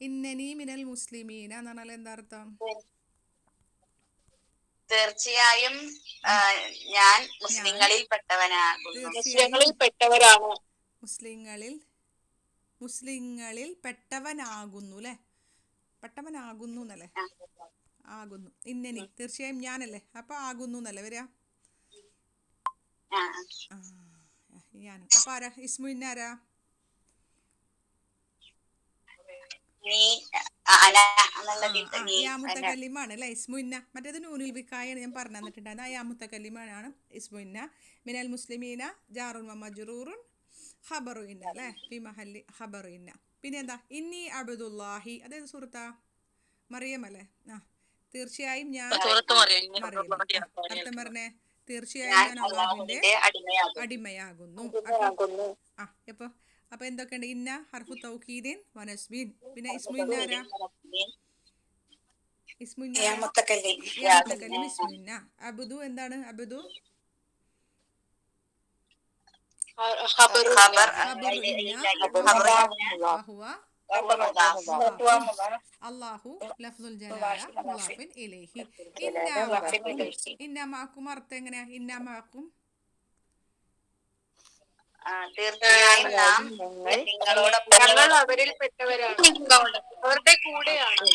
ഇന്നനി മിനൽ മുസ്ലിമീന എന്ന് പറഞ്ഞാൽ എന്താ അർത്ഥം? തീർച്ചയായും ഞാൻ മുസ്ലിങ്ങളിൽ പെട്ടവനാകുന്നു. മുസ്ലിങ്ങളിൽ പെട്ടവനാകുന്നു അല്ലെ, പെട്ടവനാകുന്നു എന്നല്ലേ, ആകുന്നു. ഇന്നനി തീർച്ചയായും ഞാനല്ലേ, അപ്പൊ ആകുന്നു എന്നല്ലേ വരിക. ഞാൻ അപ്പൊ ആരാ ഇസ്മു? ഇന്നാരാ? യാമുത്തക്കല്ലിമാണ് അല്ലെ ഇസ്മു ഇന്ന. മറ്റേത് നൂനുൽ വിക്കായാണ് ഞാൻ പറഞ്ഞു തന്നിട്ടുണ്ടായിരുന്നു. ആ യാമുത്തക്കല്ലിമാണ് ഇസ്മു ഇന്ന. മിനൽ മുസ്ലിമീന ജാറുൻ മജ്റൂറുൻ ഖബറു ഇന്ന അല്ലെ, ഫി മഹല്ലി ഖബറു ഇന്ന. പിന്നെ എന്താ? ഇന്നി അബ്ദുല്ലാഹി, അതായത് സുഹൃത്താ മറിയം അല്ലേ. തീർച്ചയായും ഞാൻ അർത്ഥം പറഞ്ഞേ. തീർച്ചയായും ഞാൻ അള്ളാഹുവിന്റെ അടിമയാകുന്നു. അപ്പൊ എന്തൊക്കെയുണ്ട്? ഇന്ന ഹർഫു തൗക്കീദിൻ വനസ്ബീൻ. പിന്നെ ഇസ്മു ഇന്നാരാ? ഇസ്മു യാമുത്തക്കല്ലിം ഇസ്മു ഇന്ന. അബ്ദു എന്താണ്? അബ്ദു ഖബറു ഇന്ന വഹുവ അല്ലാഹു ലഫ്ദുൽ ജലാല മുളാഫിൻ ഇലൈഹി. ഇന്ന മഅക്കും അർത്ഥം എങ്ങനെയാ? ഇന്ന മഅക്കും തീർച്ചയായും നാം നിങ്ങളോടൊപ്പം അവരിൽ പെട്ടവരാണ്, അവരുടെ കൂടെയാണ്.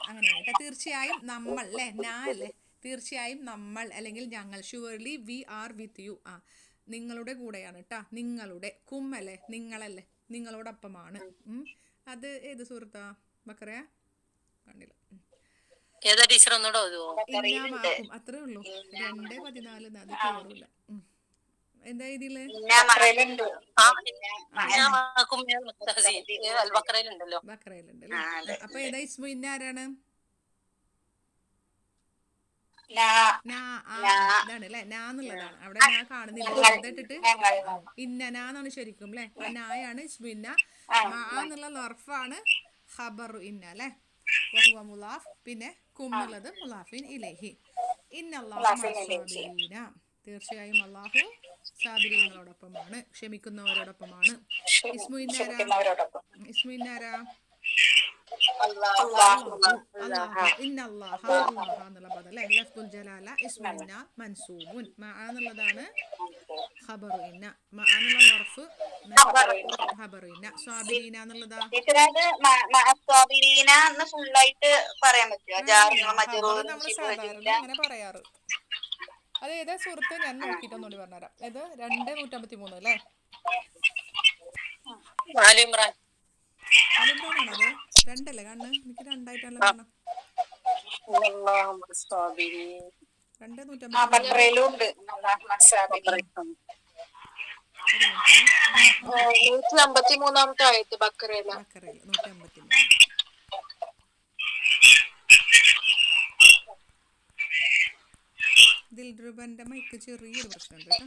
അങ്ങനെയാണ്. തീർച്ചയായും നമ്മൾ അല്ലേ, നാ അല്ലേ, തീർച്ചയായും നമ്മൾ അല്ലെങ്കിൽ ഞങ്ങൾ. Surely V are with you. നിങ്ങളുടെ കൂടെയാണ് കേട്ടാ. നിങ്ങളുടെ കും അല്ലേ, നിങ്ങളല്ലേ, നിങ്ങളോടൊപ്പമാണ്. അത് ഏത് സുഹൃത്താ ബക്കറയാ? കണ്ടില്ല. ഏതാ ടീച്ചർ? ഒന്നുകൂടെ ഇന്നാമാക്കും അത്രേ ഉള്ളൂ. 2:14 അത് കയറൂല. എന്താ ഇതില്? ബക്കറയിലുണ്ടല്ലോ. അപ്പൊ ഏതാ ഇസ്മു ഇന്ന ആരാണ്? ഇതാണ് അല്ലെ, നാന്നുള്ളതാണ്. അവിടെ ഞാൻ കാണുന്നില്ല, ഇട്ടിട്ട് ഇന്നനാന്നാണ് ശരിക്കും അല്ലെ. ആ നായാണ് ഇസ്മു ഇന്ന. എന്നുള്ള ലർഫാണ് ഖബറു ഇന്ന അല്ലെ. വഹുവ മുലാഫ്. പിന്നെ കും എന്നുള്ളത് മുലാഫിൻ ഇലൈഹി. ഇന്നല്ലാഹു മഅസ്സാബിരീന, തീർച്ചയായും അല്ലാഹു സാബിരീങ്ങളോടൊപ്പമാണ്, ക്ഷമിക്കുന്നവരോടൊപ്പമാണ്. ഇസ്മു ഇന്നാരാ? ഇസ്മു ഇന്നാരാ? ഇന്നല്ലാഹ എന്നുള്ള പദം അല്ലെ, ലഫ്ദുൽ ജലാല ഇസ്മു ഇന്ന മൻസൂബുൻ. എന്നുള്ളതാണ് ഖബറു ഇന്ന. എന്നുള്ള ലർഫ് ഖബറു ഇന്ന. സ്വാബിരീന എന്നുള്ളതാ ഫുള്ളായിട്ട് പറയാൻ പറ്റുമോ? നമ്മൾ സാധാരണ അങ്ങനെ പറയാറ്. അത് ഏതാ സുഹൃത്ത്? ഞാൻ നോക്കിയിട്ട് ഒന്നുകൂടി പറഞ്ഞുതരാം. ഇത് 2:153 അല്ലേ. ആലിമ്രാനാണത്? 2 അല്ലേ കണ്ണ്? എനിക്ക് 2ആയിട്ടാണല്ലോ കാണാം. 153 ബക്കറയില്. ബക്കറയില് 153. ദിൽറുബന്റെ മൈക്ക് ചെറിയൊരു പ്രശ്നമുണ്ട് കേട്ടോ.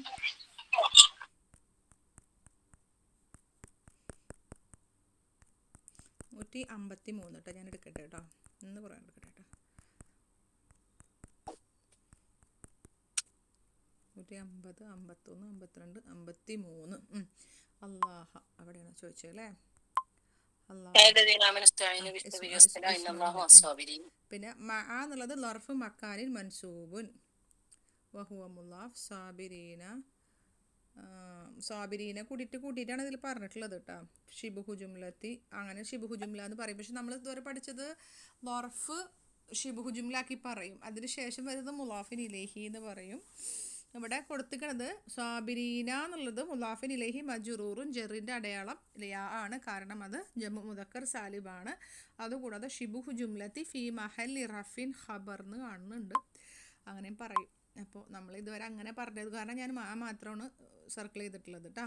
153 കേട്ടോ. ഞാൻ എടുക്കട്ടെ കേട്ടോ, ഒന്ന് പറയാൻ എടുക്കട്ടെ കേട്ടോ. 150, 51, 52, 53. അള്ളാഹ അവിടെയാണ് ചോദിച്ചത് അല്ലേ. പിന്നെ എന്നുള്ളത് ലർഫ് മക്കാനിൻ മൻസൂബുൻ വഹുവ മുലാഫ് സാബിരീന. സാബിരീനെ കൂട്ടിയിട്ടാണ് ഇതിൽ പറഞ്ഞിട്ടുള്ളത് കേട്ടോ. ഷിബുഹു ജുംലത്തി, അങ്ങനെ ഷിബുഹു ജുംല എന്ന് പറയും. പക്ഷെ നമ്മൾ ഇതുവരെ പഠിച്ചത് ലർഫ് ഷിബുഹു ജുംലാക്കി പറയും, അതിനുശേഷം വരുന്നത് മുലാഫിൻ ഇലൈഹി എന്ന് പറയും. ഇവിടെ കൊടുത്തിരിക്കുന്നത് സാബിരീന എന്നുള്ളത് മുലാഫിൻ ഇലൈഹി മജ്റൂറുൻ, ജെറിൻ്റെ അടയാളം ലിയാ ആണ്, കാരണം അത് ജമു മുദക്കർ സാലിബാണ്. അതുകൂടാതെ ഷിബുഹു ജുംലത്തി ഫി മഹല്ലി റഫിൻ ഖബർ എന്ന് കാണുന്നുണ്ട്, അങ്ങനെയും പറയും. അപ്പോൾ നമ്മൾ ഇതുവരെ അങ്ങനെ പറഞ്ഞത് കാരണം ഞാൻ മാത്രമാണ് സർക്കിൾ ചെയ്തിട്ടുള്ളത് കേട്ടോ.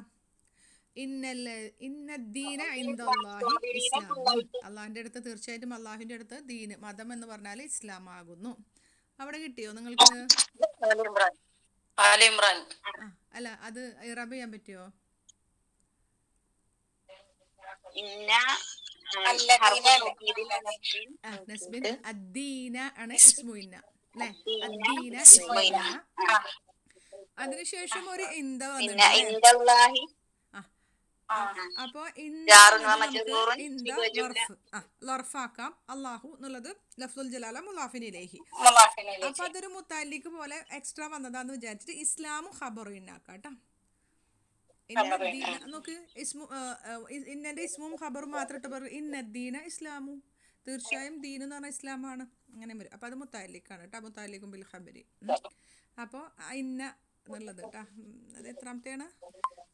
ഇന്നദ്ദീന ഇൻദല്ലാഹി ഇസ്ലാമുൻ, അള്ളാഹിൻ്റെ അടുത്ത്, തീർച്ചയായിട്ടും അള്ളാഹുവിൻ്റെ അടുത്ത് ദീന് മതം എന്ന് പറഞ്ഞാൽ ഇസ്ലാം ആകുന്നു. അവിടെ കിട്ടിയോ നിങ്ങൾക്ക്? അല്ല, അത് ഇറാബ് ചെയ്യാൻ പറ്റുമോ? അദ്ദീന ആണ് ഇസ്മു ഇന്ന അല്ലേ. അദ്ദീന ഇസ്മു ഇന്ന. അതിനുശേഷം ഒരു ഇന്ത വന്നിട്ടുണ്ട്. അപ്പൊ ജാറുൻ വ നമുക്ക് മജ്റൂറുൻ ഇന്ത ശിബഹു ജുംല ലർഫാക്കാം. അല്ലാഹു എന്നുള്ളത് ലഫ്ലുൽ ജലാല മുലാഫിനിലേഹി. അപ്പൊ അതൊരു മുത്താലിക്ക് പോലെ എക്സ്ട്രാ വന്നതാന്ന് വിചാരിച്ചിട്ട് ഇസ്ലാമു ഖബറു ഇന്നാക്കാട്ടോ. നോക്ക് ഇന്നന്റെ ഇസ്മും ഖബറും മാത്രം ഇട്ട് പറയും ഇന്നദ്ദീന ഇസ്ലാമു. തീർച്ചയായും ദീൻ എന്ന് പറഞ്ഞാൽ ഇസ്ലാമാണ്. അങ്ങനെ വരും. അപ്പൊ അത് മുത്താലിക്കാണ് കേട്ടോ. മുത്താലിക്കും ബിൽ ഖബരി. അപ്പോൾ ഇന്ന എന്നുള്ളത് കേട്ടോ. അത് എത്രാമത്തെയാണ്?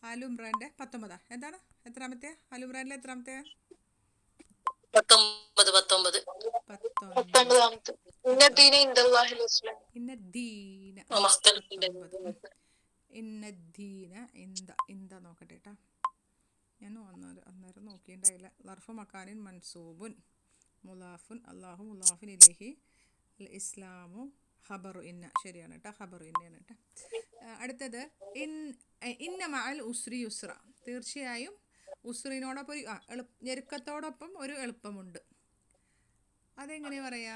ആലുംബ്രാൻ്റെ 19. എന്താണ് എത്രാമത്തെ? ആലുംബ്രാനിലെ എത്രാമത്തെ? 19. ഇന്നദ്ദീന മസ്തഖിന്റെ 19. ഇന്നദ്ദീന ഇന്ത നോക്കട്ടെ കേട്ടാ. ഞാൻ അന്നേരം നോക്കിയിട്ടുണ്ടായില്ല. ലർഫു മക്കാനിൻ മൻസൂബുൻ മുലാഫുൻ അല്ലാഹു മുലാഫിൻ ഇലൈഹി ഇസ്ലാമു ഖബറു ഇന്ന. ശരിയാണ് കേട്ടോ. ഖബറു ഇന്നയാണ് കേട്ടോ. അടുത്തത് ഇന്ന മഅൽ ഉസ്രി യുസ്ര. തീർച്ചയായും ഉസ്രിനോടൊപ്പം ഒരു ഞെരുക്കത്തോടൊപ്പം ഒരു എളുപ്പമുണ്ട്. അതെങ്ങനെ പറയാ?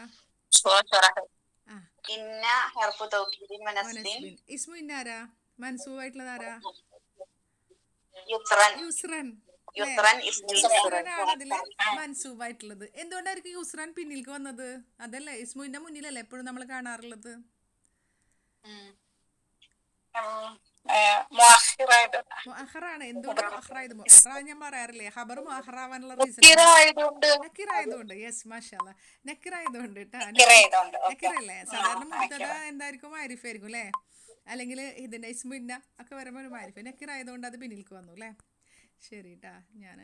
ഇന്ന ഹർഫു തൗക്കീദിൻ വനസ്ബിൻ. ഇസ്മു ഇന്നാരാ? മൻസൂബായിട്ടുള്ളത് ആരാ? യുസ്രൻ. യുസ്രനാണ് അതില് മൻസൂബായിട്ടുള്ളത്. എന്തുകൊണ്ടായിരിക്കും യുസ്രാൻ പിന്നിലേക്ക് വന്നത്? അതല്ലേ ഇസ്മുവിന്റെ മുന്നിലല്ലേ എപ്പോഴും നമ്മൾ കാണാറുള്ളത്? മുഅഖറാണ്. എന്തുകൊണ്ട് മുഅഖറായത്? മുഅഖറ ഞാൻ പറയാറില്ലേ, ഖബർ മുഅഖറാവാനുള്ള റീസൺ നക്കിറായതുകൊണ്ട്. യെസ്, മാഷാഅല്ലാ. നക്കിറായതുകൊണ്ട് കേട്ടോ. നക്കിറല്ലേ സാധാരണ മുബ്തദ എന്തായിരിക്കും? മാരിഫ ആയിരിക്കും അല്ലേ? അല്ലെങ്കിൽ ഇതിന്റെ ഇസ്മുന്ന ഒക്കെ വരുമ്പോൾ ഒരു മാരിഫ. നക്കിറായതുകൊണ്ട് അത് പിന്നിലേക്ക് വന്നു അല്ലേ? ശരി കേട്ടാ. ഞാൻ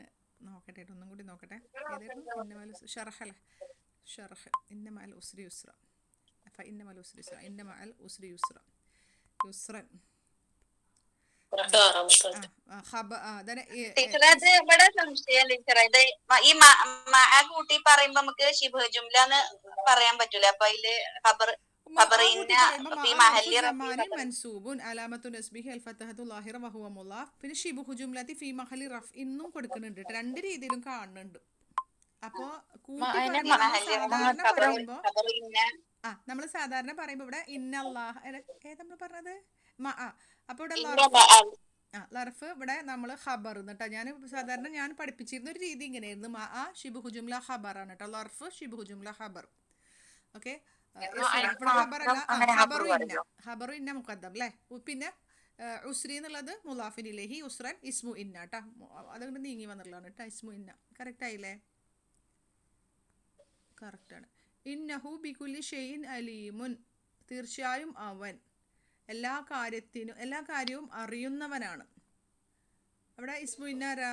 നോക്കട്ടെ, ഒന്നും കൂടി നോക്കട്ടെ. ഏതായിരുന്നു? ഷറഹല്ലേ? ഷറഹ്. ഇന്ന മഅൽ ഉസ്രി യുസ്ര. അപ്പൊ ഇന്ന മഅൽ ഉസ്രി യുസ്ര. ഇന്ന മഅൽ ഉസ്രി യുസ്ര. യുസ്രൻ. ഇവിടെ സംശയം ടീച്ചറെ, ഈ കൂട്ടി പറയുമ്പോ നമുക്ക് ശിബഹു ജുംല എന്ന് പറയാൻ പറ്റൂല. അപ്പൊ അതില് പിന്നെ ഷിബുഹു ജുംലത്തി ഫീ മഹലി റഫ് ഇന്നും കൊടുക്കുന്നുണ്ട്. രണ്ട് രീതിയിലും കാണുന്നുണ്ട്. അപ്പൊ നമ്മള് സാധാരണ പറയുമ്പോ ഇവിടെ ഇന്നല്ലാഹ് നമ്മൾ പറഞ്ഞത് അപ്പൊ ഇവിടെ ലർഫ് ഇവിടെ നമ്മള് ഖബർ കേട്ടോ. ഞാൻ പഠിപ്പിച്ചിരുന്ന ഒരു രീതി ഇങ്ങനെയായിരുന്നു. ഷിബുഹു ജുംല ഖബറാണ് കേട്ടോ. ലർഫ് ഷിബുഹു ജുംല ഖബർ. ഓക്കെ. ഖബറു ഇന്ന മുഖദ്ദം അല്ലേ? പിന്നെ ഉസ്രി എന്നുള്ളത് മുലാഫിൻ ഇലൈഹി. ഉസ്രൻ ഇസ്മു ഇന്ന കേട്ടോ. അതുകൊണ്ട് നീങ്ങി വന്നുള്ളതാണ് കേട്ടോ. ഇസ്മു ഇന്ന കറക്റ്റ് ആയില്ലേ? കറക്റ്റാണ്. ഇന്നഹു ബികുല്ലി ഷൈഇൻ അലീമുൻ. തീർച്ചയായും അവൻ എല്ലാ കാര്യവും അറിയുന്നവനാണ്. അവിടെ ഇസ്മു ഇന്നാരാ?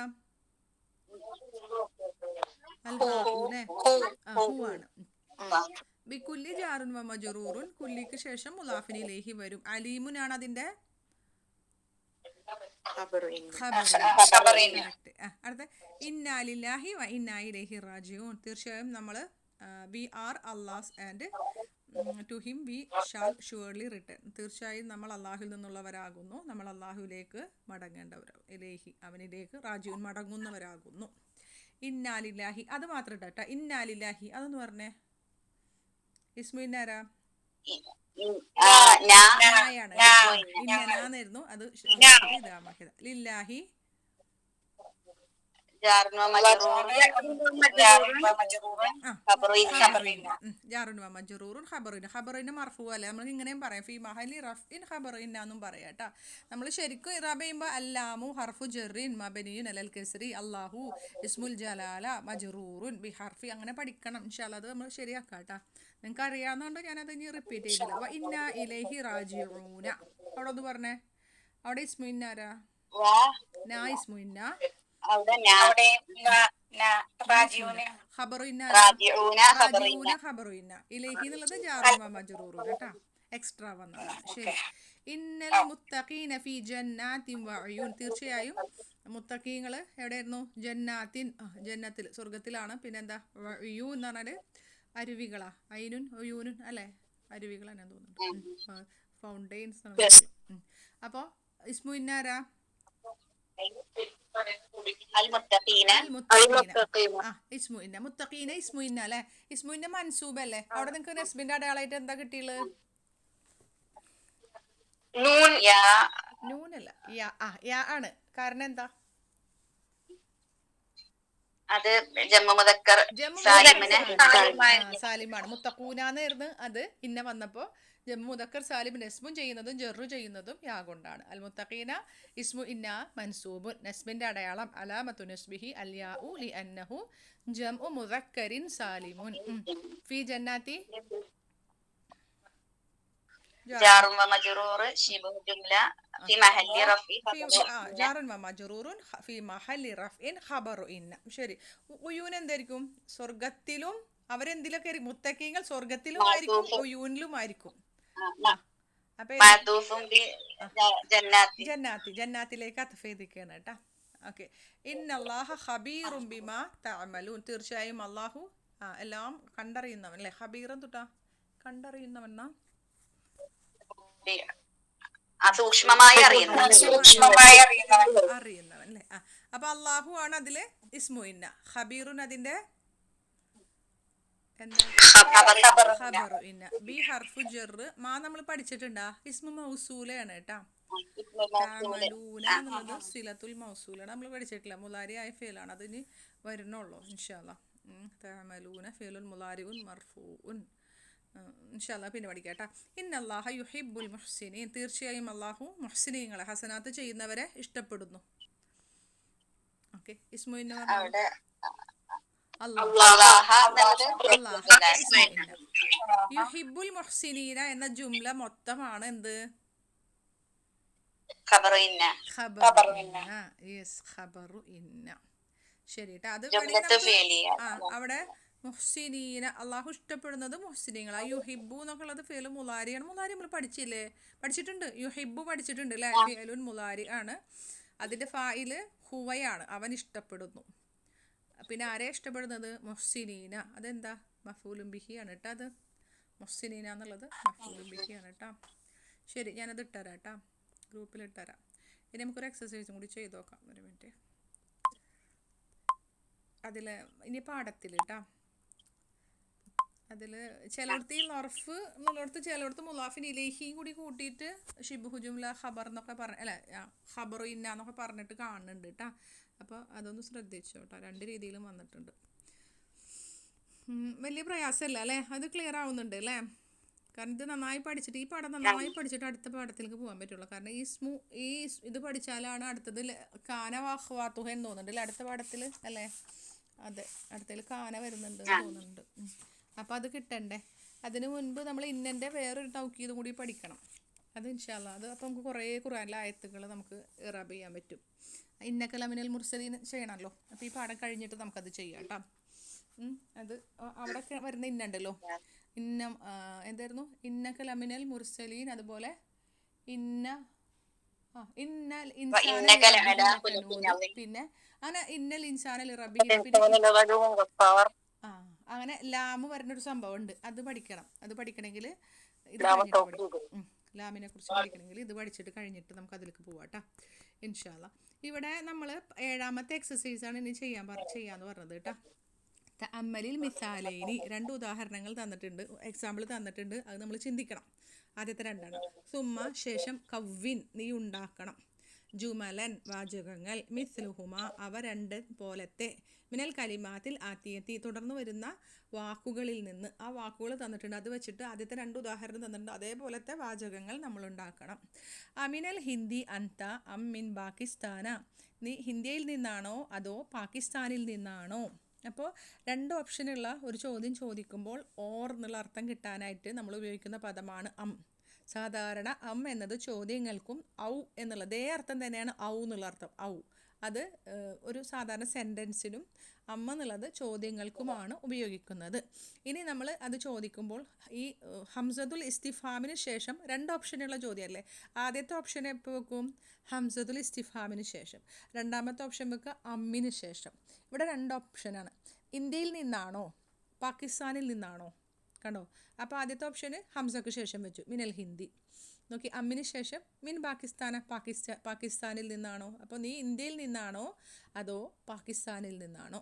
ആണ്. ബികുല്ലി ജാറുൻ വ മജ്റൂറുൻ. കുല്ലിക്ക് ശേഷം മുലാഫിൻ ഇലൈഹി വരും. അലീമുൻ ആണ് അതിന്റെ അടുത്ത ഇന്നാ ലില്ലാഹി വ ഇന്നാ ഇലൈഹി റാജിഊൻ. തീർച്ചയായും നമ്മൾ we are Allah and to him we shall surely return. തീർച്ചയായും നമ്മൾ അള്ളാഹുവിൽ നിന്നുള്ളവരാകുന്നു, നമ്മൾ അള്ളാഹുവിലേക്ക് മടങ്ങേണ്ടവരാകും. ഇലൈഹി അവനിലേക്ക് റാജിഊൻ മടങ്ങുന്നവരാകുന്നു. ഇന്നാലില്ലാഹി അത് മാത്രം കേട്ടോ. ഇന്നാലില്ലാഹി അതൊന്ന് പറഞ്ഞേ. ഇസ്മു ഇന്നാരാ? ഇന്നായിരുന്നു. അത് ലില്ലാഹി ജാറുൻ വ മജ്റൂറുൻ ഖബറുൻ. ഖബറിന് മർഫൂ അല്ലേ? നമ്മൾ ഇങ്ങനെയും പറയാം. ഫീ മഹലി റഫ്ഇൻ ഖബറിൻ എന്നും പറയാം കേട്ടോ. നമ്മൾ ശരിക്കും ഇറാബ് ചെയ്യുമ്പോൾ അല്ലാമു ഹർഫു ജറിൻ മബനിയുൻ അലൽ കസ്രി അല്ലാഹു ഇസ്മുൽ ജലാല മജ്റൂറുൻ ബി ഹർഫി. അങ്ങനെ പഠിക്കണം ഇൻഷാ അല്ലാഹ്. അത് നമ്മൾ ശരിയാക്കാം കേട്ടോ. നിങ്ങൾക്ക് അറിയാവുന്നതുകൊണ്ട് ഞാനത് ഇനി റിപ്പീറ്റ് ചെയ്തില്ല. വ ഇന്ന ഇലൈഹി റാജിഊന. അവിടെ ഒന്ന് പറഞ്ഞേ. അവിടെ ഇസ്മു ഇന്നാരാ? ഇസ്മു ഇന്ന. ഇലൈഹി എന്നുള്ളത് ജാറുൻ വ മജ്റൂറുൻ കേട്ടോ. എക്സ്ട്രാ വന്നതാണ്. ശരി. ഇന്നൽ മുത്തഖീന ഫീ ജന്നാത്തിൻ വ ഉയൂൻ. തീർച്ചയായും മുത്തഖീങ്ങൾ എവിടെയായിരുന്നു? ജന്നത്തിൽ സ്വർഗത്തിലാണ്. പിന്നെന്താ? ഉയൂൻ എന്ന് പറഞ്ഞാല് അരുവികളാ. ഐനുൻ ഉയൂനുൻ അല്ലേ? അരുവികൾ തന്നെ തോന്നുന്നുണ്ട്. ഫൗണ്ടെയിൻസ്. അപ്പൊ ഇസ്മു ഇന്നാരാ? ഇസ്മുഇന്ന അല്ലെ? ഇസ്മുഇന്ന മൻസൂബ് അല്ലേ? അവിടെ നിങ്ങൾക്ക് നസ്ബിന്റെ അടയാളമായിട്ട് എന്താ കിട്ടിയുള്ളത്? നൂനല്ല യാ ആണ്. കാരണം എന്താ? അത് ജമ്മു മുദക്കർ ജമ്മു സാലിമിന് സാലിമാണ്. മുത്തക്കൂനാന്നായിരുന്നു അത്. ഇന്ന വന്നപ്പോൾ ജമ്മു മുദക്കർ സാലിം നെസ്മും ചെയ്യുന്നതും ജെറു ചെയ്യുന്നതും യാ കൊണ്ടാണ്. അൽ മുത്തഖീന ഇസ്മു ഇന്ന മൻസൂബുൻ. നെസ്മിന്റെ അടയാളം അലാമത്തു നസ്ബിഹി അൽ യാഉ ലി അന്നഹു ജംഉ മുദക്കറിൻ സാലിമുൻ. ഫി ജന്നാത്തി ജാറും വമജ്റൂർ ശിബഹു ജുംല ഫി മഹല്ലി റഫി ജാറുൻ വമജ്റൂറുൻ ഫി മഹല്ലി റഫ്ഇൻ ഖബറു ഇന്ന. ശരി. ഉയൂൻ എന്തായിരിക്കും? സ്വർഗത്തിലും അവരെന്തിലൊക്കെ മുത്തക്കീങ്ങൾ സ്വർഗത്തിലും ആയിരിക്കും, ഉയൂനിലും ആയിരിക്കും. അപ്പൊ ജന്നാത്തിലേക്ക് അത്ഫേദിക്കാണ് കേട്ടാ. ഓക്കെ. ഇന്നല്ലാഹ ഖബീറും ബിമാ തഅമലൂൻ. തീർച്ചയായും അല്ലാഹു എല്ലാം കണ്ടറിയുന്നവൻ അല്ലേ? ഖബീറൻ തൊട്ടാ കണ്ടറിയുന്നവൻ സൂക്ഷ്മമായി അറിയുന്നവൻ അല്ലേ? അപ്പൊ അള്ളാഹു ആണ് അതില് ഇസ്മു ഇന്ന. ഖബീറുൻ അതിന്റെ ഖബറു ഇന്ന. ബി ഹർഫു ജർ മാ നമ്മൾ പഠിച്ചിട്ടുണ്ടാ? ഇസ്മു മൗസൂലയാണ് കേട്ടാ. തഅമലൂന എന്നുള്ളത് സിലത്തുൽ മൗസൂലാണ്. നമ്മൾ പഠിച്ചിട്ടില്ല. മുലാരി ആയ ഫേലാണ്. അതിന് വരുന്നുള്ളൂ ഇൻഷാ അല്ലാഹ്. തഅമലൂന ഫേലുൽ മുലാരിഉൻ മർഫൂഉൻ. ഇൻഷാ അല്ലാഹ് പിന്നെ പഠിക്കാട്ടാ. ഇന്നല്ലാഹ യുഹിബ്ബുൽ മുഹ്സിനീൻ. തീർച്ചയായും അല്ലാഹു മുഹ്സിനീങ്ങളെ ഹസനാത്ത് ചെയ്യുന്നവരെ ഇഷ്ടപ്പെടുന്നു. ഓക്കെ. ഇസ്മു ഇന്ന യുഹിബ്ബുൽ മുഹ്സിനീന എന്ന ജുംല മൊത്തമാണ് എന്ത്? ഖബറു ഇന്ന. ശരി. അത് അവിടെ മുഹ്സിനീന അള്ളാഹു ഇഷ്ടപ്പെടുന്നത് മുഹ്സിനീങ്ങൾ. യുഹിബ്ബു എന്നൊക്കെ ഉള്ളത് ഫേലു മുലാരിയാണ്. മുലാരി നമ്മൾ പഠിച്ചിട്ടുണ്ട്. യുഹിബ്ബു പഠിച്ചിട്ടുണ്ട് അല്ലേ? ഫേലുൻ മുലാരി ആണ്. അതിന്റെ ഫായില് ഹുവയാണ്, അവൻ ഇഷ്ടപ്പെടുന്നു. പിന്നെ ആരെ ഇഷ്ടപ്പെടുന്നത്? മുഹ്സിനീന. അതെന്താ? മഫൂലും ബിഹി ആണ് കേട്ടോ. അത് മുഹ്സിനീന എന്നുള്ളത് മഫൂലും ബിഹി ആണ് കേട്ടോ. ശരി, ഞാനത് ഇട്ടുതരാം കേട്ടോ, ഗ്രൂപ്പിൽ ഇട്ടുതരാം. ഇനി നമുക്കൊരു എക്സസൈസും കൂടി ചെയ്ത് നോക്കാം. ഒരു മിനിറ്റ്. അതിൽ ഇനി പാടത്തിൽ കേട്ടോ, അതിൽ ചിലയിടത്ത് ഈ ലർഫ് എന്നുള്ളിടത്ത് ചിലയിടത്ത് മുലാഫിൻ ഇലേഹിയും കൂടി കൂട്ടിയിട്ട് ഷിബ്ഹു ജുംല ഖബർ എന്നൊക്കെ ഖബറു ഇന്ന എന്നൊക്കെ പറഞ്ഞിട്ട് കാണുന്നുണ്ട് കേട്ടോ. അപ്പോൾ അതൊന്ന് ശ്രദ്ധിച്ചോ കേട്ടോ. രണ്ട് രീതിയിലും വന്നിട്ടുണ്ട്. വലിയ പ്രയാസമല്ല അല്ലേ? അത് ക്ലിയർ ആവുന്നുണ്ട് അല്ലേ? കാരണം ഇത് നന്നായി പഠിച്ചിട്ട്, ഈ പാഠം നന്നായി പഠിച്ചിട്ട് അടുത്ത പാഠത്തിലേക്ക് പോകാൻ പറ്റുള്ളൂ. കാരണം ഈ ഇത് പഠിച്ചാലാണ് അടുത്തത് കാന വാഹ്വാത്തുഹ എന്ന് തോന്നുന്നുണ്ട് അല്ലേ? അടുത്ത പാഠത്തിൽ അല്ലേ? അതെ, അടുത്തതിൽ കാന വരുന്നുണ്ട് തോന്നുന്നുണ്ട്. അപ്പോൾ അത് കിട്ടണ്ടേ? അതിന് മുൻപ് നമ്മൾ ഇന്നൻ്റെ വേറൊരു തൗക്കീദും കൂടി പഠിക്കണം. അത് ഇൻഷാ അല്ലാഹ്. അത് അപ്പോൾ നമുക്ക് കുറേ ഖുർആനിലെ ആയത്തുകൾ നമുക്ക് ഇറാബ് ചെയ്യാൻ പറ്റും. ഇന്നക ലമിനൽ മുർസലീൻ ചെയ്യണമല്ലോ. അപ്പോൾ ഈ പാഠം കഴിഞ്ഞിട്ട് നമുക്കത് ചെയ്യാം കേട്ടോ. അത് അവിടെ വരുന്ന ഇന്നുണ്ടല്ലോ, എന്തായിരുന്നു? ഇന്നക ലമിനൽ മുർസലീൻ. അതുപോലെ ഇന്നൽ പിന്നെ അങ്ങനെ ഇന്നൽ ഇൻസാനൽ റബി. അങ്ങനെ ലാമ് പറഞ്ഞൊരു സംഭവം ഉണ്ട്. അത് പഠിക്കണം. അത് പഠിക്കണമെങ്കിൽ ഇത് ലാമിനെ കുറിച്ച് പഠിക്കണമെങ്കിൽ ഇത് പഠിച്ചിട്ട് കഴിഞ്ഞിട്ട് നമുക്ക് അതിലേക്ക് പോവാം കേട്ടോ ഇൻഷാ അല്ലാഹ്. ഇവിടെ നമ്മൾ 7ാമത്തെ എക്സസൈസാണ് ഇനി ചെയ്യാന്ന് പറഞ്ഞത് കേട്ടോ. തഅമ്മലിൽ മിസാലൈനി. 2 ഉദാഹരണങ്ങൾ തന്നിട്ടുണ്ട്, എക്സാമ്പിൾ തന്നിട്ടുണ്ട്. അത് നമ്മൾ ചിന്തിക്കണം. ആദ്യത്തെ 2 സുമ്മ ശേഷം കവ്വിൻ നീ ഉണ്ടാക്കണം. ജുമലൻ വാചകങ്ങൾ. മിസ്ലുഹുമ അവ 2 പോലത്തെ. മിനൽ കലിമാത്തിൽ ആത്തിയത്തി തുടർന്ന് വരുന്ന വാക്കുകളിൽ നിന്ന്. ആ വാക്കുകൾ തന്നിട്ടുണ്ട്, അത് വെച്ചിട്ട് ആദ്യത്തെ 2 ഉദാഹരണം തന്നിട്ടുണ്ട്. അതേപോലത്തെ വാചകങ്ങൾ നമ്മൾ ഉണ്ടാക്കണം. അമിനൽ ഹിന്ദി അൻത അമ്മിൻ പാകിസ്ഥാന. നീ ഹിന്ദിയിൽ നിന്നാണോ അതോ പാകിസ്ഥാനിൽ നിന്നാണോ? അപ്പോൾ 2 ഓപ്ഷനുള്ള ഒരു ചോദ്യം ചോദിക്കുമ്പോൾ ഓർ എന്നുള്ള അർത്ഥം കിട്ടാനായിട്ട് നമ്മൾ ഉപയോഗിക്കുന്ന പദമാണ് അം. സാധാരണ അം എന്നത് ചോദ്യങ്ങൾക്കും ഔ എന്നുള്ള അതേ അർത്ഥം തന്നെയാണ് ഔ എന്നുള്ള അർത്ഥം. ഔ അത് ഒരു സാധാരണ സെൻറ്റൻസിനും അമ്മ എന്നുള്ളത് ചോദ്യങ്ങൾക്കുമാണ് ഉപയോഗിക്കുന്നത്. ഇനി നമ്മൾ അത് ചോദിക്കുമ്പോൾ ഈ ഹംസത്തുൽ ഇസ്തിഫാമിന് ശേഷം 2 ഓപ്ഷനുള്ള ചോദ്യമല്ലേ? ആദ്യത്തെ ഓപ്ഷൻ എപ്പോൾ വെക്കും? ഹംസത്തുൽ ഇസ്തിഫാമിന് ശേഷം. 2ാമത്തെ ഓപ്ഷൻ വെക്കുക അമ്മിന് ശേഷം. ഇവിടെ 2 ഓപ്ഷനാണ്. ഇന്ത്യയിൽ നിന്നാണോ പാകിസ്ഥാനിൽ നിന്നാണോ? കണ്ടോ? അപ്പോൾ ആദ്യത്തെ ഓപ്ഷന് ഹംസക്ക് ശേഷം വെച്ചു, മിനൽ ഹിന്ദി. നോക്കി, അമ്മിന് ശേഷം മിൻ പാകിസ്ഥാനിൽ നിന്നാണോ? അപ്പോൾ നീ ഇന്ത്യയിൽ നിന്നാണോ അതോ പാകിസ്ഥാനിൽ നിന്നാണോ?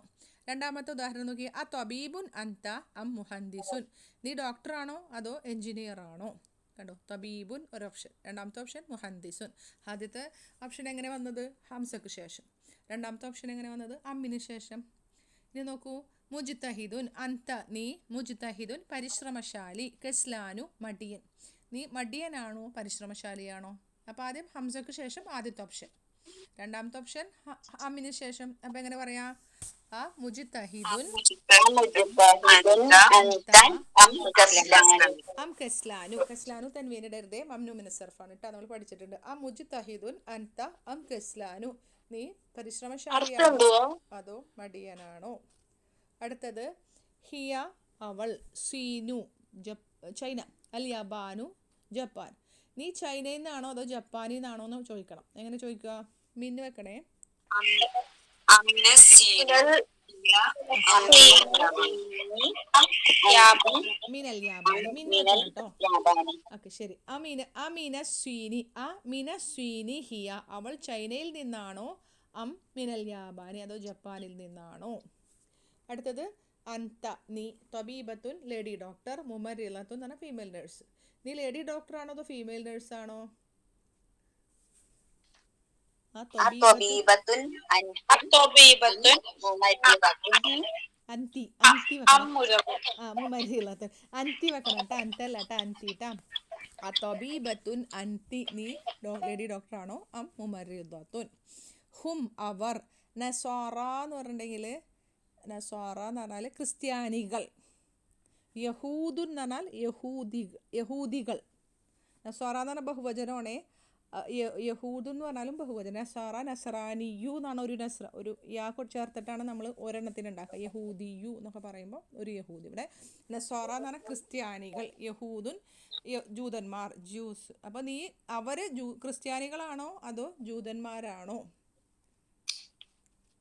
2ാമത്തെ ഉദാഹരണം നോക്കി, ആ തബീബുൻ അൻത അം മുഹന്ദിസുൻ. നീ ഡോക്ടറാണോ അതോ എൻജിനീയർ ആണോ? കണ്ടോ? തബീബുൻ ഒരു ഓപ്ഷൻ, 2ാമത്തെ ഓപ്ഷൻ മുഹന്ദിസുൻ. ആദ്യത്തെ ഓപ്ഷൻ എങ്ങനെ വന്നത്? ഹംസക്ക് ശേഷം. 2ാമത്തെ ഓപ്ഷൻ എങ്ങനെ വന്നത്? അമ്മിന് ശേഷം. ഇനി നോക്കൂ, മുജ്തഹിദുൻ അന്ത നീ, മുജ്തഹിദുൻ പരിശ്രമശാലി, കസ്ലാനു മടിയൻ. നീ മടിയനാണോ പരിശ്രമശാലിയാണോ? അപ്പോൾ ആദ്യം ഹംസക്ക് ശേഷം ആദ്യത്തെ ഓപ്ഷൻ, രണ്ടാമത്തെ ഓപ്ഷൻ അമ്മിന് ശേഷം. അപ്പം എങ്ങനെ പറയാ? ആ മുജ്തഹിദുൻ അം കസ്ലാനു. കസ്ലാനു തൻവീനിടരുതേ, മംനു മിന സർഫാണ് കേട്ടോ, നമ്മൾ പഠിച്ചിട്ടുണ്ട്. ആ മുജ്തഹിദുൻ അൻത അം കസ്ലാനു. നീ പരിശ്രമശാലിയാണോ അതോ മടിയനാണോ? അടുത്തത് ഹിയ അവൾ, സീനു ചൈന, അൽ യബാനു ജപ്പാൻ. നീ ചൈനയിൽ നിന്നാണോ അതോ ജപ്പാനിൽ നിന്നാണോ എന്ന് ചോദിക്കണം. എങ്ങനെ ചോദിക്കുക? മിന്ന് വെക്കണേ. മിനൽ യാബാനി, മിന്ന് വെക്കണം കേട്ടോ. ഓക്കെ ശരി. അമിന സ്വീനി, മിന സ്വീനി ഹിയ അവൾ ചൈനയിൽ നിന്നാണോ അം മിനൽ യാബാനി അതോ ജപ്പാനിൽ നിന്നാണോ? അടുത്തത് അന്ത നീ, ത്വബീബത്തുൻ ലേഡി ഡോക്ടർ, മുമരിലത്തുൻ എന്ന് പറഞ്ഞാൽ ഫീമെയിൽ നേഴ്സ്. നീ ലേഡി ഡോക്ടർ ആണോ അതോ ഫീമെയിൽ നേഴ്സ് ആണോ? അന്തി വെക്കണം കേട്ടോ, അന്തല്ല കേട്ടോ, അന്തിട്ടാ. അത്വബീബത്തുൻ അന്തി നീ ലേഡി ഡോക്ടർ ആണോ അം മുമരിദത്തുൻ. ഹും അവർ, നസ്വാറ എന്ന് പറഞ്ഞിട്ടുണ്ടെങ്കിൽ, നസ്വാറ എന്ന് പറഞ്ഞാൽ ക്രിസ്ത്യാനികൾ, യഹൂദുൻ എന്ന് പറഞ്ഞാൽ യഹൂദികൾ. നസ്വാറ എന്ന് പറഞ്ഞാൽ ബഹുവചനമാണേ, യഹൂദ് എന്ന് പറഞ്ഞാലും ബഹുവചനം. നസാറ നസറാനിയു എന്നാണ് ഒരു യാ ചേർത്തിട്ടാണ് നമ്മൾ ഒരെണ്ണത്തിന് ഉണ്ടാക്കുക. യഹൂദിയു എന്നൊക്കെ പറയുമ്പോൾ ഒരു യഹൂദി. ഇവിടെ നസാറ എന്ന് പറഞ്ഞാൽ ക്രിസ്ത്യാനികൾ, യഹൂദുൻ ജൂതന്മാർ, ജ്യൂസ്. അപ്പോൾ നീ അവർ ക്രിസ്ത്യാനികളാണോ അതോ ജൂതന്മാരാണോ?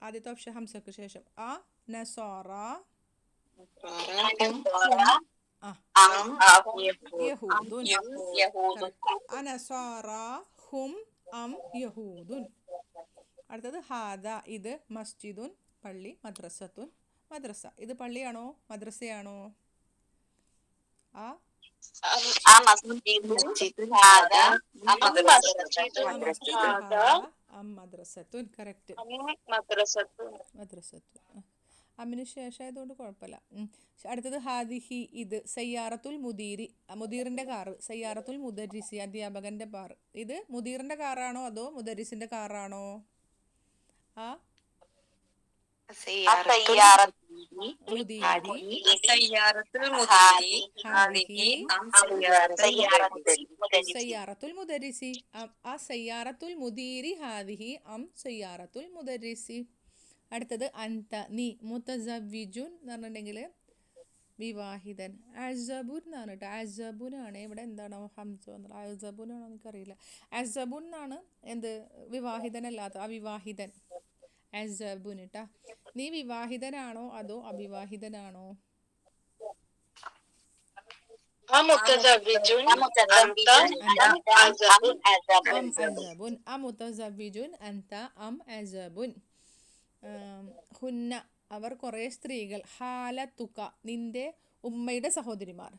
ആദ്യത്തെ ഓപ്ഷൻ ഹംസക്ക് ശേഷം ആ നസാറ യഹൂദുൻ. അനസാറ ഹും അം യഹൂദുൻ. അടുത്തത് ഹാദ ഇത്, മസ്ജിദുൻ പള്ളി, മദ്രസത്തുൻ മദ്രസ. ഇത് പള്ളിയാണോ മദ്രസയാണോ? മദ്രസത്തുൻ കറക്റ്റ്, മദ്രസത്തുൻ. അമ്മിന് ശേഷം ആയതുകൊണ്ട് കുഴപ്പമില്ല. അടുത്തത് ഹാദിഹി ഇത്, സയ്യാറത്തുൽ മുദീരി മുദീറിൻ്റെ കാറ്, സയ്യാറത്തുൽ മുദരിസി അധ്യാപകൻ്റെ കാർ. ഇത് മുദീറിൻ്റെ കാറാണോ അതോ മുദരിസിൻ്റെ കാറാണോ? സയ്യാറത്തുൽ മുദരിസി ആ സയ്യാറത്തുൽ മുദീരി ഹാദിഹി അം സയ്യാറത്തുൽ മുദരിസി. അടുത്തത് അന്ത നീ, മുതസവ്വിജുൻ എന്ന് പറഞ്ഞിട്ടുണ്ടെങ്കിൽ വിവാഹിതൻ, അസബുൻ എന്നാണ് കേട്ടോ. അസബുനാണ് ഇവിടെ എന്താണോ ഹംസ വന്നത്, അസബുനാണോ എനിക്കറിയില്ല. അസബുൻ എന്നാണ് എന്ത്, വിവാഹിതനല്ലാത്ത അവിവാഹിതൻ, അസബുൻ കേട്ടാ. നീ വിവാഹിതനാണോ അതോ അവിവാഹിതനാണോ? അമുതസവ്വിജുൻ അന്ത അം അസബുൻ. ഹുന്ന അവർ കുറേ സ്ത്രീകൾ, ഹാലത്തുക നിന്റെ ഉമ്മയുടെ സഹോദരിമാർ,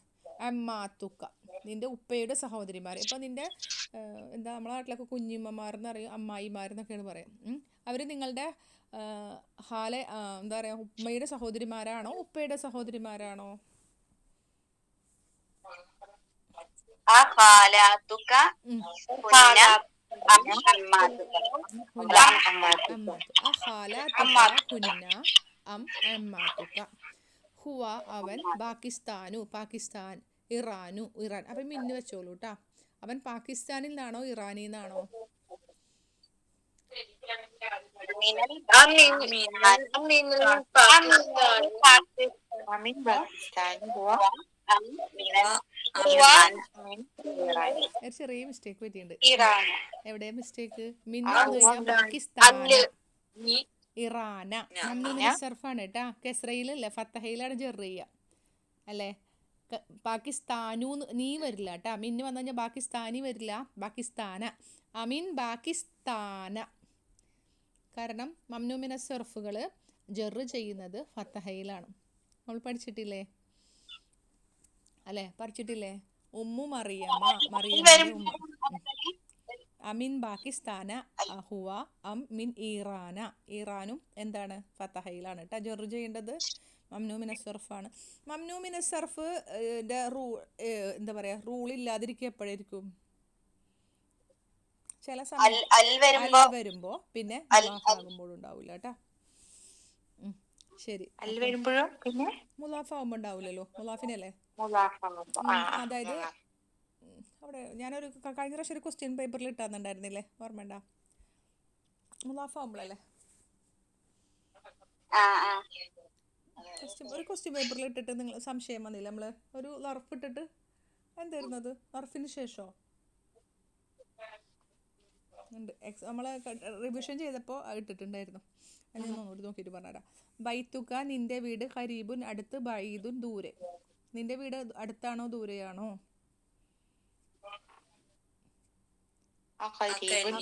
അമ്മാത്തുക നിന്റെ ഉപ്പയുടെ സഹോദരിമാർ. ഇപ്പം നിന്റെ എന്താ നമ്മളെ നാട്ടിലൊക്കെ കുഞ്ഞിമ്മമാരെന്ന് പറയും, അമ്മായിമാരെന്നൊക്കെയാണ് പറയും. അവർ നിങ്ങളുടെ എന്താ പറയുക, ഉമ്മയുടെ സഹോദരിമാരാണോ ഉപ്പയുടെ സഹോദരിമാരാണോ? ഹുവ അവൻ, പാകിസ്ഥാനു പാകിസ്ഥാൻ, ഇറാനു ഇറാൻ. അപ്പം മിന്ന് വെച്ചോളൂ കേട്ടാ. അവൻ പാകിസ്ഥാനിൽ നിന്നാണോ ഇറാനിൽ നിന്നാണോ? ചെറിയ മിസ്റ്റേക്ക് പറ്റിയിട്ടുണ്ട്. എവിടെ മിസ്റ്റേക്ക്? മിന്ന് പാകിസ്ഥാന ഇറാന. സർഫാണ് കേട്ടാ, കെസ്രയിലല്ലേ ഫത്തഹയിലാണ് ജെറിയ അല്ലേ. പാകിസ്ഥാനു നീ വരില്ല കേട്ടാ, മിന്ന് വന്നു കഴിഞ്ഞാൽ പാകിസ്ഥാനി വരില്ല, പാകിസ്ഥാന. അമീൻ പാകിസ്ഥാന. കാരണം മംനൂമിന സർഫുകൾ ജെറ് ചെയ്യുന്നത് ഫത്തഹയിലാണ്. നമ്മൾ പഠിച്ചിട്ടില്ലേ അല്ലേ? പഠിച്ചിട്ടില്ലേ? ഉമ്മു മറിയമ്മ, മറിയമ്മയുടെ ഉമ്മ. അമിൻ പാകിസ്ഥാന ഹുവ അം മിൻ ഇറാന. ഇറാനും എന്താണ് ഫത്തഹയിലാണ് കേട്ടോ ജെറു ചെയ്യേണ്ടത്. മംനൂ മിന സർഫാണ്. മംനൂ മിന സർഫ് എന്താ പറയുക റൂൾ ഇല്ലാതിരിക്കുക എപ്പോഴായിരിക്കും? ചില സമയം അൽ വരുമ്പോ അൽ വരുമ്പോൾ പിന്നെ മുലാഫ് ആകുമ്പോഴും ഉണ്ടാവില്ല കേട്ടോ. ശരി, അൽ വരുമ്പോഴും പിന്നെ മുലാഫ് ആകുമ്പോൾ ഉണ്ടാവില്ലല്ലോ, മുലാഫിനല്ലേ. അതായത് അവിടെ ഞാനൊരു കഴിഞ്ഞ പ്രാവശ്യം ഒരു ക്വസ്റ്റ്യൻ പേപ്പറിൽ ഇട്ടാന്നുണ്ടായിരുന്നില്ലേ, ഓർമ്മയുണ്ടാ? മുലാഫ് ആകുമ്പോഴല്ലേ ഒരു ക്വസ്റ്റ്യൻ പേപ്പറിൽ ഇട്ടിട്ട് നിങ്ങൾ സംശയം വന്നില്ല, നമ്മൾ ഒരു ലർഫ് ഇട്ടിട്ട് എന്തായിരുന്നത് ലർഫിന് ശേഷമോ ഉണ്ട് നമ്മൾ റിവിഷൻ ചെയ്തപ്പോൾ ഇട്ടിട്ടുണ്ടായിരുന്നു. അത് ഞാൻ ഒന്നുകൂടി നോക്കിയിട്ട് പറഞ്ഞുതരാം. ബൈത്തുക നിന്റെ വീട്, ഖരീബുൻ അടുത്ത്, ബഈദുൻ ദൂരെ. നിന്റെ വീട് അടുത്താണോ ദൂരെയാണോ? ഓക്കെ, ശരി.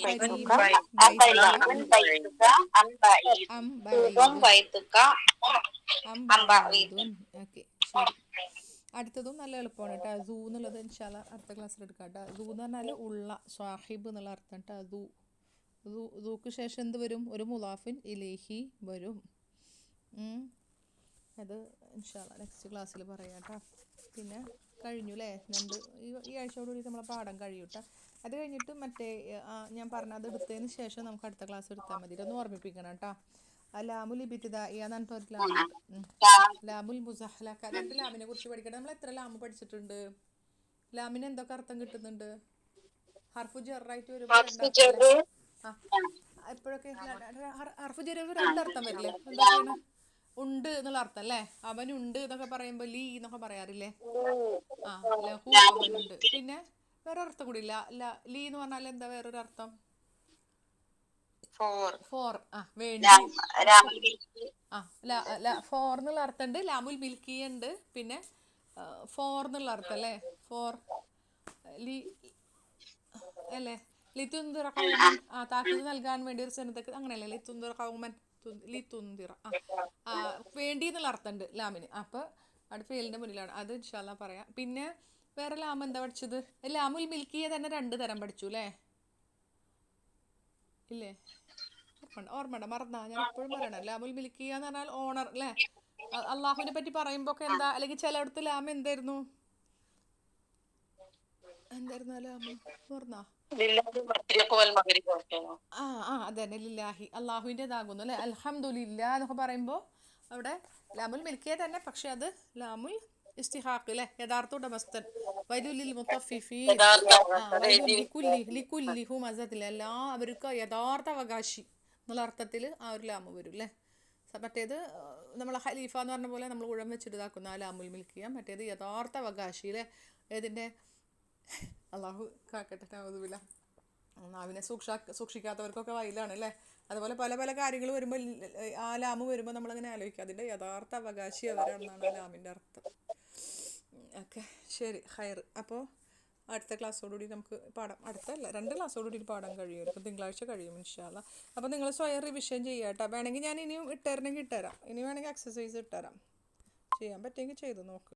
അടുത്തതും നല്ല എളുപ്പമാണ് കേട്ടോ. സൂ എന്നുള്ളത് ഇൻഷാല്ലാ അടുത്ത ക്ലാസ്സിൽ എടുക്കാം കേട്ടോ. സൂ എന്ന് പറഞ്ഞാൽ ഉള്ള, സ്വാഹിബ് എന്നുള്ള അർത്ഥം കേട്ടോ. സൂക്ക് ശേഷം എന്ത് വരും? ഒരു മുലാഫിൻ ഇലൈഹി വരും. അത് ഇൻഷാല്ലാ നെക്സ്റ്റ് ക്ലാസ്സിൽ പറയാം കേട്ടോ. പിന്നെ കഴിഞ്ഞു അല്ലേ, ഈ ആഴ്ചയോടുകൂടി നമ്മളെ പാഠം കഴിയും കേട്ടോ. അത് കഴിഞ്ഞിട്ട് മറ്റേ ഞാൻ പറഞ്ഞത് എടുത്തതിന് ശേഷം നമുക്ക് അടുത്ത ക്ലാസ് എടുത്താൽ മതി. ഇതൊന്ന് ഓർമ്മിപ്പിക്കണം കേട്ടോ. ലാമുൽ ഇബ്തിദാഇയ്യാന്നാണ് പറഞ്ഞ ലാമുൽ മുസഹ്ലക. രണ്ട് ലാമിനെ കുറിച്ച് പഠിക്കണം. നമ്മൾ എത്ര ലാമ് പഠിച്ചിട്ടുണ്ട്? ലാമിന് എന്തൊക്കെ അർത്ഥം കിട്ടുന്നുണ്ട്? ഹർഫു ജറായിട്ട് വരുമ്പോൾ എപ്പോഴൊക്കെ ഹർഫു ജർ രണ്ടർത്ഥം വരില്ലേ? എന്തൊക്കെയാണ്? ഉണ്ട് എന്നുള്ള അർത്ഥം അല്ലേ. അവനുണ്ട് എന്നൊക്കെ പറയുമ്പോൾ ലീ എന്നൊക്കെ പറയാറില്ലേ? ലഹു അവനുണ്ട്. പിന്നെ വേറെ അർത്ഥം കൂടി ഇല്ല. ലീ എന്ന് പറഞ്ഞാൽ എന്താ വേറൊരു അർത്ഥം? ഫോർ. വേണ്ടി. ഫോർ എന്നുള്ള അർത്ഥം ഉണ്ട്. ലാമുൽ മിൽക്കി ഉണ്ട്. പിന്നെ ഫോർ എന്നുള്ള അർത്ഥം അല്ലേ. ഫോർ ലി അല്ലേ. ലിത്തുന്തിറ കൗമൻ, താക്കീത് നൽകാൻ വേണ്ടി ഒരു സനതക്ക്, അങ്ങനെയല്ലേ ലിത്തുന്തിറ കൗമൻ, ലിത്തുന്തിറ വേണ്ടി എന്നുള്ള അർത്ഥമുണ്ട് ലാമിന്. അപ്പോൾ അടുത്ത ഫെയിലിൻ്റെ മുന്നിലാണ്. അത് ഇൻഷാല്ലാ പറയാം. പിന്നെ വേറെ ലാം എന്താ പഠിച്ചത്? ലാമുൽ മിൽക്കിയെ തന്നെ 2 തരം പഠിച്ചു അല്ലേ? ഇല്ലേ? ഓർമ്മണ്ട മറന്നാ? ഞാൻ എപ്പോഴും പറയണം. ലാമുൽ മിൽക്കിയ എന്ന് പറഞ്ഞാൽ ഓണർ അല്ലേ. അള്ളാഹുവിനെ പറ്റി പറയുമ്പോ ഒക്കെ എന്താ, അല്ലെങ്കിൽ ചിലയിടത്ത് ലാം എന്തായിരുന്നു ലാമ് ഓർന്നാ? അതന്നെ ലില്ലാഹി, അള്ളാഹുവിൻ്റെതാകുന്നു അല്ലെ. അൽഹംദുലില്ലാ എന്നൊക്കെ പറയുമ്പോ അവിടെ ലാമുൽ മിൽക്കിയ തന്നെ, പക്ഷെ അത് ലാമുൽ ഇസ്തിഹാഖ് അല്ലെ, യഥാർത്ഥ ഉടമസ്ഥൻ. വൈലുലിൽ മുത്തഫിഫീൻ, ലികുല്ലി ഹുമസത്തിൽ, എല്ലാവർക്കും യഥാർത്ഥ അവകാശി എന്നുള്ള അർത്ഥത്തിൽ ആ ഒരു ലാമ് വരും അല്ലേ. മറ്റേത് നമ്മളെ ഖലീഫ എന്ന് പറഞ്ഞ പോലെ നമ്മൾ ഉഴം വെച്ചിട്ട് ഇതാക്കുന്ന ആ ലാമുൽ മിൽക്കിയ. മറ്റേത് യഥാർത്ഥ അവകാശി അല്ലേ. ഏതിൻ്റെ? അള്ളാഹു കാക്കട്ടെ. നൗദുബില്ല. നാവിനെ സൂക്ഷിക്കാത്തവർക്കൊക്കെ വയലാണ് അല്ലേ. അതുപോലെ പല പല കാര്യങ്ങൾ വരുമ്പോൾ ആ ലാമ് വരുമ്പോൾ നമ്മളങ്ങനെ ആലോചിക്കുക അതിൻ്റെ യഥാർത്ഥ അവകാശി അവരാണെന്നാണ് ആ ലാമിൻ്റെ അർത്ഥം. ഓക്കെ, ശരി, ഹൈർ. അപ്പോൾ അടുത്ത ക്ലാസ്സോടുകൂടി നമുക്ക് പാഠം, അടുത്തല്ല 2 ക്ലാസ്സോടുകൂടി പാഠം കഴിയും. ഇപ്പോൾ തിങ്കളാഴ്ച കഴിയും ഇൻഷാല്ലാ. അപ്പോൾ നിങ്ങൾ സ്വയം റിവിഷൻ ചെയ്യുക കേട്ടോ. വേണമെങ്കിൽ ഞാൻ ഇനിയും ഇട്ടുതരണമെങ്കിൽ ഇട്ടുതരാം. ഇനി വേണമെങ്കിൽ എക്സസൈസ് ഇട്ടുതരാം. ചെയ്യാൻ പറ്റുമെങ്കിൽ ചെയ്ത് നോക്ക്.